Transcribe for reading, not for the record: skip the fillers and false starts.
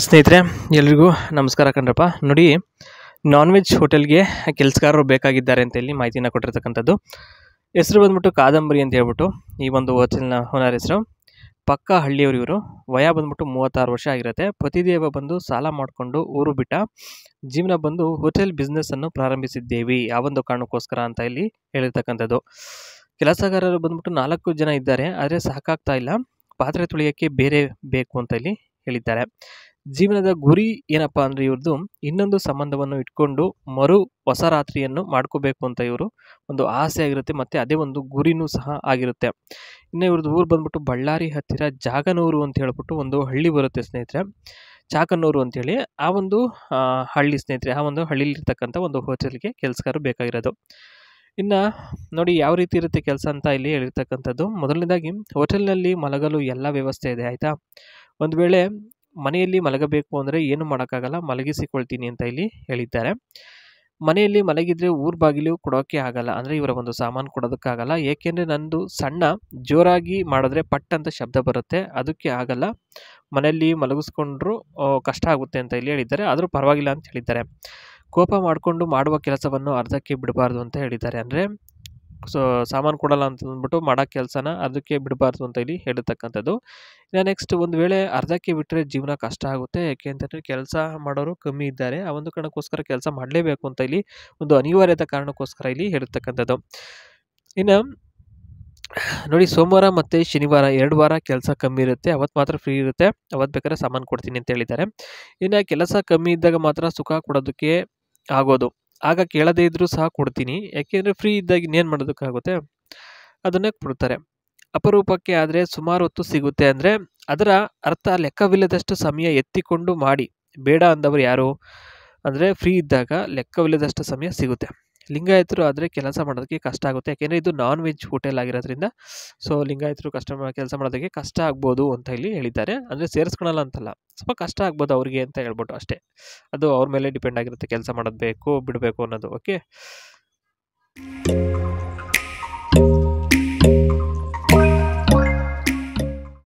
ಸ್ನೇಹಿತರೆ ಎಲ್ರಿಗೂ ನಮಸ್ಕಾರ ಕಣ್ರಪ್ಪ. ನೋಡಿ, ನಾನ್ ವೆಜ್ ಹೋಟೆಲ್ಗೆ ಕೆಲಸಗಾರರು ಬೇಕಾಗಿದ್ದಾರೆ ಅಂತ ಹೇಳಿ ಮಾಹಿತಿನ ಕೊಟ್ಟಿರ್ತಕ್ಕಂಥದ್ದು. ಹೆಸರು ಬಂದ್ಬಿಟ್ಟು ಕಾದಂಬರಿ ಅಂತ ಹೇಳ್ಬಿಟ್ಟು ಈ ಒಂದು ಹೋಟೆಲ್ನ ಓನರ್ ಹೆಸರು. ಪಕ್ಕ ಹಳ್ಳಿಯವರು ಇವರು. ವಯ ಬಂದ್ಬಿಟ್ಟು 36 ವರ್ಷ ಆಗಿರುತ್ತೆ. ಪತಿದೇವ ಬಂದು ಸಾಲ ಮಾಡಿಕೊಂಡು ಊರು ಬಿಟ್ಟ. ಜೀವನ ಬಂದು ಹೋಟೆಲ್ ಬಿಸ್ನೆಸ್ಸನ್ನು ಪ್ರಾರಂಭಿಸಿದ್ದೇವೆ ಆ ಒಂದು ಕಾರಣಕ್ಕೋಸ್ಕರ ಅಂತ ಇಲ್ಲಿ ಹೇಳಿರ್ತಕ್ಕಂಥದ್ದು. ಕೆಲಸಗಾರರು ಬಂದ್ಬಿಟ್ಟು 4 ಜನ ಇದ್ದಾರೆ, ಆದರೆ ಸಾಕಾಗ್ತಾ ಇಲ್ಲ. ಪಾತ್ರೆ ತೊಳೆಯೋಕ್ಕೆ ಬೇರೆ ಬೇಕು ಅಂತ ಇಲ್ಲಿ ಹೇಳಿದ್ದಾರೆ. ಜೀವನದ ಗುರಿ ಏನಪ್ಪಾ ಅಂದರೆ ಇವ್ರದ್ದು ಇನ್ನೊಂದು ಸಂಬಂಧವನ್ನು ಇಟ್ಕೊಂಡು ಹೊಸ ರಾತ್ರಿಯನ್ನು ಮಾಡ್ಕೋಬೇಕು ಅಂತ ಇವರು ಒಂದು ಆಸೆ ಆಗಿರುತ್ತೆ, ಮತ್ತು ಅದೇ ಒಂದು ಗುರಿನೂ ಸಹ ಆಗಿರುತ್ತೆ. ಇನ್ನು ಇವ್ರದ್ದು ಊರು ಬಂದ್ಬಿಟ್ಟು ಬಳ್ಳಾರಿ ಹತ್ತಿರ ಜಾಗನೂರು ಅಂತ ಹೇಳ್ಬಿಟ್ಟು ಒಂದು ಹಳ್ಳಿ ಬರುತ್ತೆ ಸ್ನೇಹಿತರೆ, ಚಾಕನೂರು ಅಂತೇಳಿ. ಆ ಒಂದು ಹಳ್ಳಿ ಸ್ನೇಹಿತರೆ, ಆ ಒಂದು ಹಳ್ಳಿಲಿರ್ತಕ್ಕಂಥ ಒಂದು ಹೋಟೆಲ್ಗೆ ಕೆಲಸಗಾರರು ಬೇಕಾಗಿರೋದು. ಇನ್ನು ನೋಡಿ ಯಾವ ರೀತಿ ಇರುತ್ತೆ ಕೆಲಸ ಅಂತ ಇಲ್ಲಿ ಹೇಳಿರ್ತಕ್ಕಂಥದ್ದು. ಮೊದಲನೇದಾಗಿ ಹೋಟೆಲ್ನಲ್ಲಿ ಮಲಗಲು ಎಲ್ಲ ವ್ಯವಸ್ಥೆ ಇದೆ, ಆಯಿತಾ. ಒಂದು ವೇಳೆ ಮನೆಯಲ್ಲಿ ಮಲಗಬೇಕು ಅಂದರೆ ಏನು ಮಾಡೋಕ್ಕಾಗಲ್ಲ, ಮಲಗಿಸಿಕೊಳ್ತೀನಿ ಅಂತ ಇಲ್ಲಿ ಹೇಳಿದ್ದಾರೆ. ಮನೆಯಲ್ಲಿ ಮಲಗಿದ್ರೆ ಊರು ಬಾಗಿಲು ಕೊಡೋಕ್ಕೆ ಆಗಲ್ಲ, ಅಂದರೆ ಇವರ ಒಂದು ಸಾಮಾನು ಕೊಡೋದಕ್ಕಾಗಲ್ಲ. ಏಕೆಂದರೆ ನಂದು ಸಣ್ಣ, ಜೋರಾಗಿ ಮಾಡಿದ್ರೆ ಪಟ್ ಅಂತ ಶಬ್ದ ಬರುತ್ತೆ, ಅದಕ್ಕೆ ಆಗಲ್ಲ. ಮನೆಯಲ್ಲಿ ಮಲಗಿಸ್ಕೊಂಡ್ರು ಕಷ್ಟ ಆಗುತ್ತೆ ಅಂತ ಇಲ್ಲಿ ಹೇಳಿದ್ದಾರೆ, ಆದರೂ ಪರವಾಗಿಲ್ಲ ಅಂತ ಹೇಳಿದ್ದಾರೆ. ಕೋಪ ಮಾಡಿಕೊಂಡು ಮಾಡುವ ಕೆಲಸವನ್ನು ಅರ್ಧಕ್ಕೆ ಬಿಡಬಾರ್ದು ಅಂತ ಹೇಳಿದ್ದಾರೆ. ಅಂದರೆ ಸಾಮಾನು ಕೊಡಲ್ಲ ಅಂತ ಅಂದ್ಬಿಟ್ಟು ಮಾಡೋ ಕೆಲಸನ ಅದಕ್ಕೆ ಬಿಡಬಾರ್ದು ಅಂತ ಇಲ್ಲಿ ಹೇಳಿರ್ತಕ್ಕಂಥದ್ದು. ಇನ್ನು ನೆಕ್ಸ್ಟ್, ಒಂದು ವೇಳೆ ಅರ್ಧಕ್ಕೆ ಬಿಟ್ಟರೆ ಜೀವನ ಕಷ್ಟ ಆಗುತ್ತೆ, ಯಾಕೆ ಅಂತಂದರೆ ಕೆಲಸ ಮಾಡೋರು ಕಮ್ಮಿ ಇದ್ದಾರೆ. ಆ ಒಂದು ಕಾರಣಕ್ಕೋಸ್ಕರ ಕೆಲಸ ಮಾಡಲೇಬೇಕು ಅಂತ ಇಲ್ಲಿ ಒಂದು ಅನಿವಾರ್ಯತೆ ಕಾರಣಕ್ಕೋಸ್ಕರ ಇಲ್ಲಿ ಹೇಳಿರ್ತಕ್ಕಂಥದ್ದು. ಇನ್ನು ನೋಡಿ, ಸೋಮವಾರ ಮತ್ತು ಶನಿವಾರ 2 ವಾರ ಕೆಲಸ ಕಮ್ಮಿ ಇರುತ್ತೆ, ಅವತ್ತು ಮಾತ್ರ ಫ್ರೀ ಇರುತ್ತೆ, ಅವತ್ತು ಬೇಕಾದ್ರೆ ಸಾಮಾನು ಕೊಡ್ತೀನಿ ಅಂತ ಹೇಳಿದ್ದಾರೆ. ಇನ್ನು ಕೆಲಸ ಕಮ್ಮಿ ಇದ್ದಾಗ ಮಾತ್ರ ಸುಖ ಕೊಡೋದಕ್ಕೆ ಆಗೋದು, ಆಗ ಕೇಳದೇ ಇದ್ದರೂ ಸಹ ಕೊಡ್ತೀನಿ. ಯಾಕೆಂದರೆ ಫ್ರೀ ಇದ್ದಾಗ ಇನ್ನೇನು ಮಾಡೋದಕ್ಕಾಗುತ್ತೆ, ಅದನ್ನೇ ಕೊಡ್ತಾರೆ. ಅಪರೂಪಕ್ಕೆ ಆದರೆ ಸುಮಾರು ಹೊತ್ತು ಸಿಗುತ್ತೆ, ಅಂದರೆ ಅದರ ಅರ್ಥ ಲೆಕ್ಕವಿಲ್ಲದಷ್ಟು ಸಮಯ ಎತ್ತಿಕೊಂಡು ಮಾಡಿ. ಬೇಡ ಅಂದವರು ಯಾರು ಅಂದರೆ ಫ್ರೀ ಇದ್ದಾಗ ಲೆಕ್ಕವಿಲ್ಲದಷ್ಟು ಸಮಯ ಸಿಗುತ್ತೆ. ಲಿಂಗಾಯತರು ಆದರೆ ಕೆಲಸ ಮಾಡೋದಕ್ಕೆ ಕಷ್ಟ ಆಗುತ್ತೆ, ಯಾಕೆಂದರೆ ಇದು ನಾನ್ ವೆಜ್ ಹೋಟೆಲ್ ಆಗಿರೋದ್ರಿಂದ. ಸೊ ಲಿಂಗಾಯತರು ಕೆಲಸ ಮಾಡೋದಕ್ಕೆ ಕಷ್ಟ ಆಗ್ಬೋದು ಅಂತ ಇಲ್ಲಿ ಹೇಳಿದ್ದಾರೆ. ಅಂದರೆ ಸೇರಿಸ್ಕೊಳಲ್ಲ ಅಂತಲ್ಲ, ಸ್ವಲ್ಪ ಕಷ್ಟ ಆಗ್ಬೋದು ಅವ್ರಿಗೆ ಅಂತ ಹೇಳ್ಬಿಟ್ಟು ಅಷ್ಟೇ. ಅದು ಅವ್ರ ಮೇಲೆ ಡಿಪೆಂಡ್ ಆಗಿರುತ್ತೆ, ಕೆಲಸ ಮಾಡೋದು ಬೇಕು ಬಿಡಬೇಕು ಅನ್ನೋದು. ಓಕೆ.